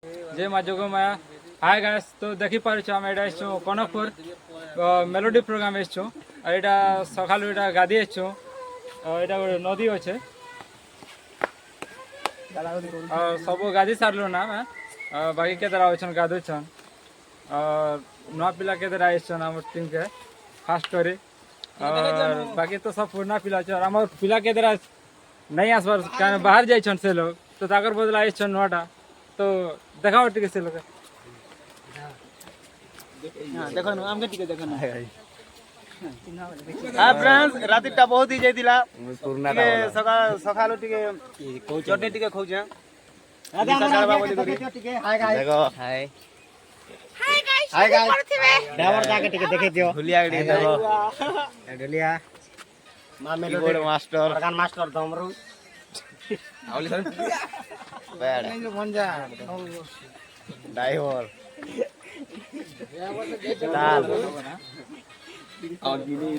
जय माँ Jogmaya. Hi guys, तो देखी पारुछ आम एटा एसछु कनकपुर मेलोडी प्रोग्राम एसछु और एटा सकालु एटा गादी एसछु एटा गोटे नदी अच्छे और सब गादी सारलु ना बाकी केतरा अछन गाधुछन और नुआ पिला केतरा आइछन हमर टीम के फास्ट करी और बाकी तो सब पुराना पिला छ और हमर पिला केतरा नहीं आसबार कारण बाहर जाइछन से लोग तो ताकर बदला आइछन नुआटा तो देखाओ टिके से लोग देखो ना हमके टिके देखो ना हां फ्रेंड्स रातिटा बहुत ही जाइतिला टिके सकाल टिके चटनी टिके खौ छ आधा सकाळ बोली करी टिके हाय गाइस देखो हाय हाय गाइस ड्राइवर जाके टिके देखे दियो ढुलिया टिके देखो ढुलिया मां मेलोडी मास्टर प्रधान मास्टर दमरू आवली सर बैड नहीं मन जा ड्राइवर ताल और गिनी